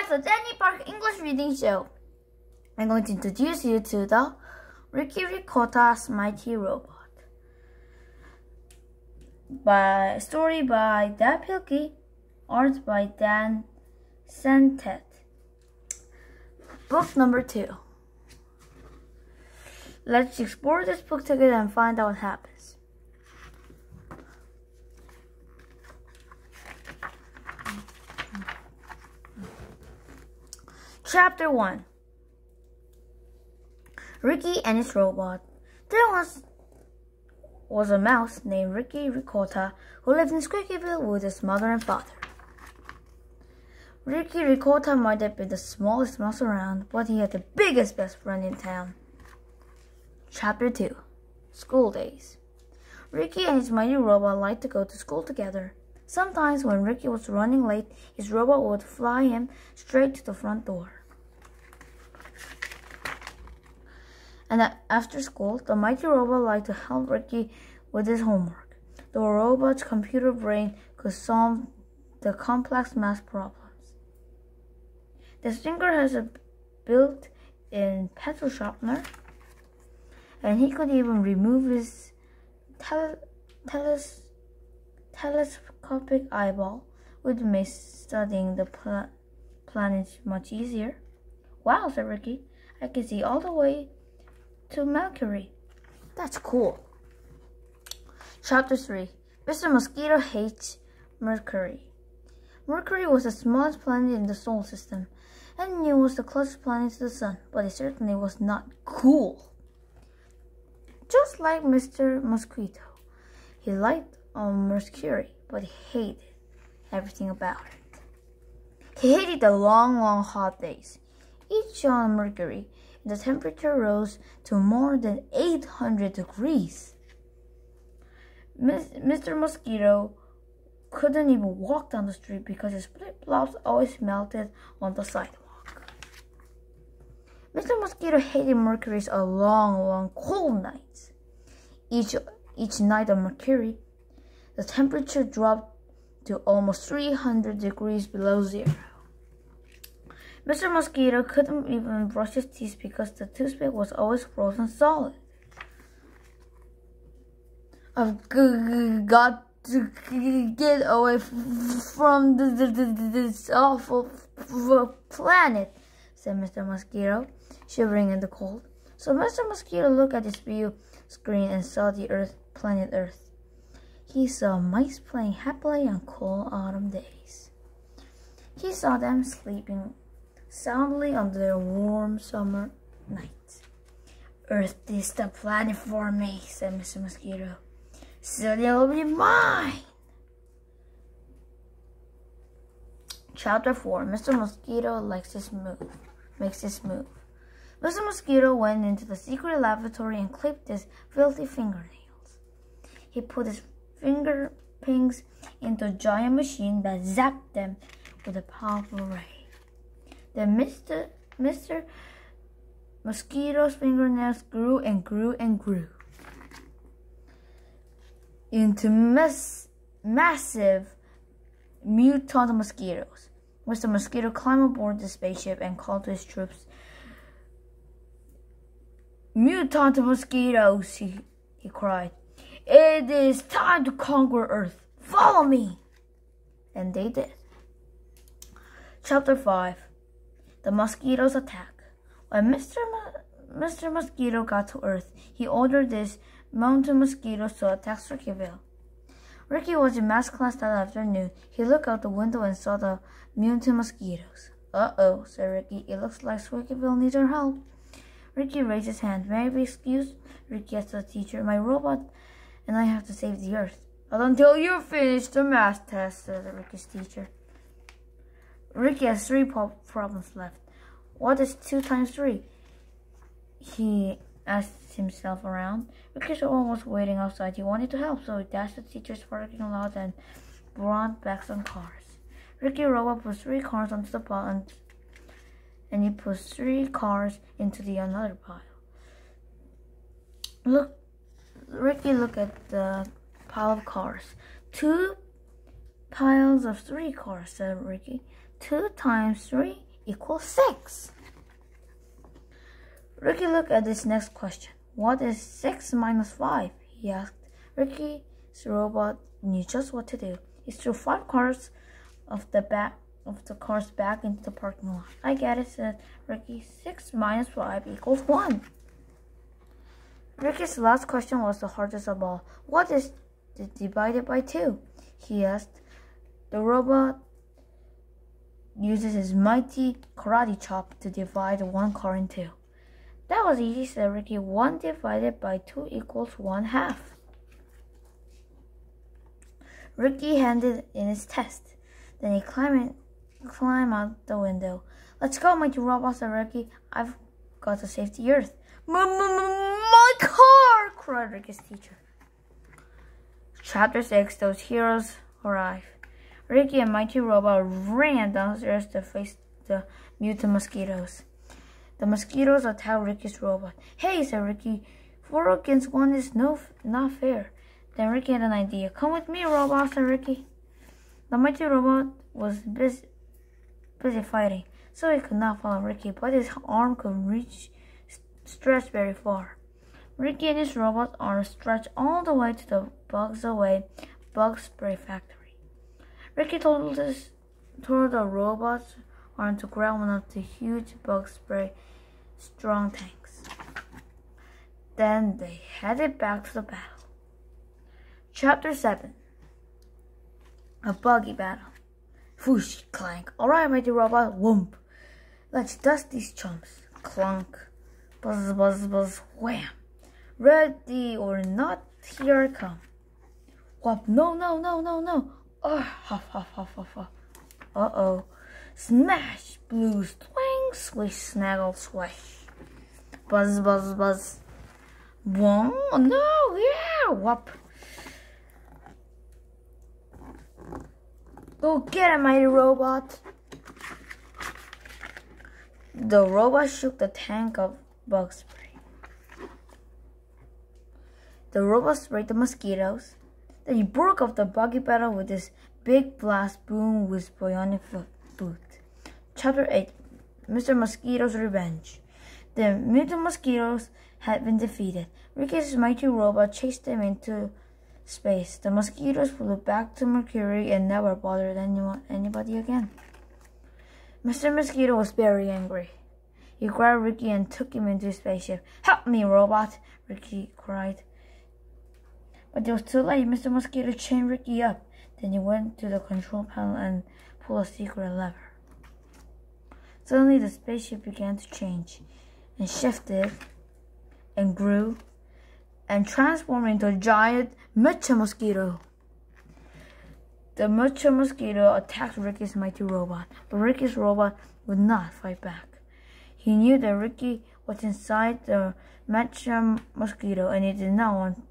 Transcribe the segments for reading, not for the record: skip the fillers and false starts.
the Danny Park English Reading Show. I'm going to introduce you to the Ricotta's Mighty Robot. Story by Dab Pilkey, art by Dan Santet. Book number 2. Let's explore this book together and find out what happens. Chapter 1. Ricky and his robot. There was a mouse named Ricotta who lived in Squeakyville with his mother and father. Ricotta might have been the smallest mouse around, but he had the biggest best friend in town. Chapter 2. School Days. Ricky and his mighty robot liked to go to school together. Sometimes when Ricky was running late, his robot would fly him straight to the front door. And after school, the mighty robot liked to help Ricky with his homework. The robot's computer brain could solve the complex math problems. The Stinger has a built-in pencil sharpener, and he could even remove his telescopic eyeball, which made studying the planets much easier. Wow, said Ricky, I can see all the way to Mercury. That's cool. Chapter 3. Mr. Mosquito hates Mercury. Mercury was the smallest planet in the solar system, and it was the closest planet to the sun, but it certainly was not cool. Just like Mr. Mosquito, he liked Mercury, but he hated everything about it. He hated the long, hot days. Each year on Mercury, the temperature rose to more than 800 degrees. Mr. Mosquito couldn't even walk down the street because his flip-flops always melted on the sidewalk. Mr. Mosquito hated Mercury's long, cold nights. Each night on Mercury, the temperature dropped to almost 300 degrees below zero. Mr. Mosquito couldn't even brush his teeth because the toothpick was always frozen solid. I've got to get away from this awful planet, said Mr. Mosquito, shivering in the cold. So Mr. Mosquito looked at his view screen and saw the planet Earth. He saw mice playing happily on cool autumn days. He saw them sleeping soundly on their warm summer nights. Earth is the planet for me, said Mr. Mosquito. Soon it will be mine. Chapter 4. Mr. Mosquito makes this move. Mr. Mosquito went into the secret lavatory and clipped his filthy fingernails. He put his finger pings into a giant machine that zapped them with a powerful ray. Then Mr. Mosquito's fingernails grew and grew and grew into massive mutant mosquitoes. Mr. Mosquito climbed aboard the spaceship and called to his troops. Mutant mosquitoes, he cried. It is time to conquer Earth. Follow me. And they did. Chapter 5. The mosquitoes attack. When Mr. Mosquito got to Earth, he ordered his mountain mosquitoes to attack Squeakyville. Ricky was in math class that afternoon. He looked out the window and saw the mutant mosquitoes. Uh-oh, said Ricky. It looks like Squeakyville needs our help. Ricky raised his hand. May I be excused? Ricky asked the teacher. My robot and I have to save the Earth. Not until you finish the math test, said Ricky's teacher. Ricky has 3 problems left. What is 2 times 3? He asked himself around. Ricky's almost waiting outside. He wanted to help, so he dashed the teacher's parking lot and brought back some cars. Ricky Robot put 3 cars onto the pile and he put 3 cars into the another pile. Ricky looked at the pile of cars. 2 piles of 3 cars, said Ricky. 2 times 3 equals 6. Ricky looked at this next question. What is 6 minus 5? He asked. Ricky's robot knew just what to do. He threw 5 cars of the cars back into the parking lot. I get it, said Ricky. 6 minus 5 equals 1. Ricky's last question was the hardest of all. What is divided by 2? He asked. The robot uses his mighty karate chop to divide 1 car in 2. That was easy, said Ricky. 1 divided by 2 equals 1/2. Ricky handed in his test. Then he climbed out the window. Let's go, mighty robot, said Ricky. I've got to save the earth. My car! Cried Ricky's teacher. Chapter 6, Those Heroes Arrive. Ricky and Mighty Robot ran downstairs to face the mutant mosquitoes. The mosquitoes attacked Ricky's robot. Hey, said Ricky, 4 against 1 is not fair. Then Ricky had an idea. Come with me, robot, said Ricky. The Mighty Robot was busy fighting, so he could not follow Ricky, but his arm could stretch very far. Ricky and his robot's arm stretched all the way to the bug spray factory. Ricky told the robot's arm to grab one of the huge bug spray strong tanks. Then they headed back to the battle. Chapter 7, A Buggy Battle. Whoosh, clank. Alright, mighty robot, whoomp. Let's dust these chumps. Clunk. Buzz, buzz, buzz, wham. Ready or not, here I come. Whop, no. Huff, huff, huff, huff, huff. Uh-oh. Smash, blue, swing, swish, snaggle, swish. Buzz, buzz, buzz. Whoa, no, yeah, whoop. Go get it, mighty robot. The robot shook the tank of bug spray. The robot sprayed the mosquitoes. Then he broke up the buggy battle with his big blast boom with bionic boot. Chapter 8, Mr. Mosquito's Revenge. The mutant mosquitoes had been defeated. Ricky's mighty robot chased them into space. The mosquitoes flew back to Mercury and never bothered anybody again. Mr. Mosquito was very angry. He grabbed Ricky and took him into his spaceship. Help me, robot, Ricky cried. But it was too late. Mr. Mosquito chained Ricky up. Then he went to the control panel and pulled a secret lever. Suddenly the spaceship began to change and shifted and grew and transformed into a giant mecha mosquito. The mecha mosquito attacked Ricky's mighty robot, but Ricky's robot would not fight back. He knew that Ricky was inside the mecha mosquito and he did not want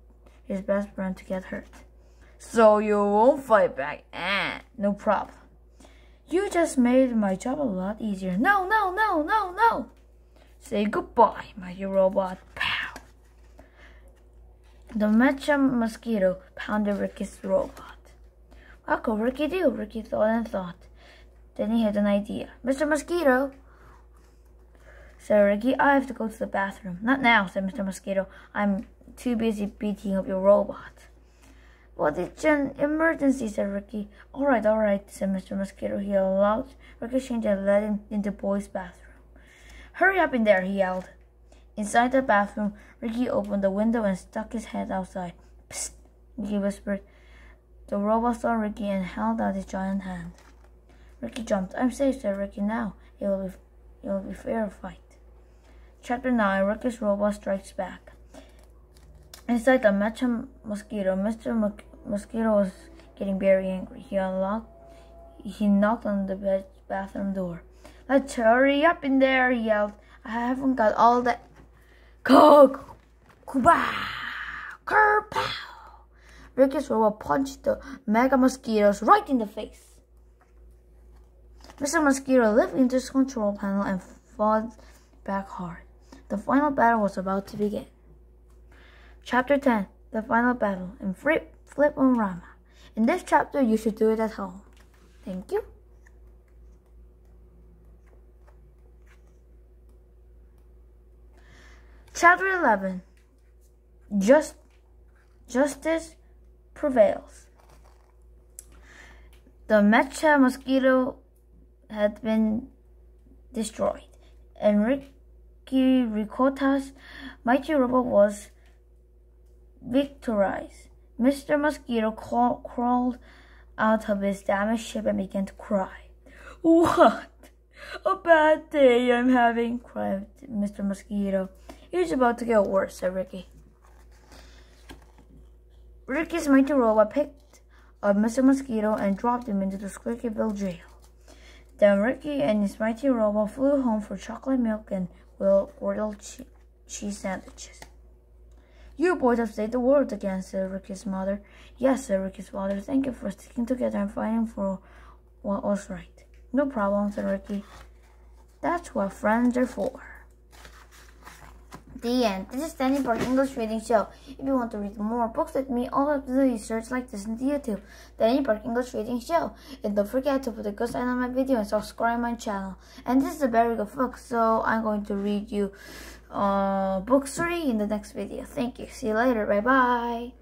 his best friend to get hurt. So you won't fight back? No problem. You just made my job a lot easier. No. Say goodbye, mighty robot. Pow. The mecha mosquito pounded Ricky's robot. What could Ricky do? Ricky thought and thought. Then he had an idea. Mr. Mosquito, said Ricky, I have to go to the bathroom. Not now, said Mr. Mosquito. I'm too busy beating up your robot. Well, it's an emergency, said Ricky. All right, said Mr. Mosquito. He allowed Ricky change and led him into the boys' bathroom. Hurry up in there, he yelled. Inside the bathroom, Ricky opened the window and stuck his head outside. Psst, Ricky whispered. The robot saw Ricky and held out his giant hand. Ricky jumped. I'm safe, said Ricky. Now it will be fair fight. Chapter 9, Ricky's Robot Strikes Back. Inside the mecha mosquito, Mr. Mosquito was getting very angry. He knocked on the bathroom door. Let's hurry up in there, he yelled. I haven't got all that. Kerpow! Ricky's robot punched the mega mosquitoes right in the face. Mr. Mosquito leaped into his control panel and fought back hard. The final battle was about to begin. Chapter 10, The Final Battle in Flip-O-Rama. In this chapter, you should do it at home. Thank you. Chapter 11. Justice prevails. The Mecha mosquito had been destroyed, and Ricotta's mighty robot was victorized. Mr. Mosquito crawled out of his damaged ship and began to cry. "What a bad day I'm having," cried Mr. Mosquito. "It's about to get worse," said Ricky. Ricky's mighty robot picked up Mr. Mosquito and dropped him into the Squeakyville jail. Then Ricky and his mighty robot flew home for chocolate milk and grilled cheese sandwiches. "You boys have saved the world again," said Ricky's mother. "Yes," said Ricky's father. "Thank you for sticking together and fighting for what was right." "No problem," said Ricky. "That's what friends are for." The end. This is Danny Park English Reading Show. If you want to read more books with me, all you have to do is search like this into YouTube, Danny Park English Reading Show. And don't forget to put a good sign on my video and subscribe my channel. And this is a very good book, so I'm going to read you book 3 in the next video. Thank you. See you later. Bye bye.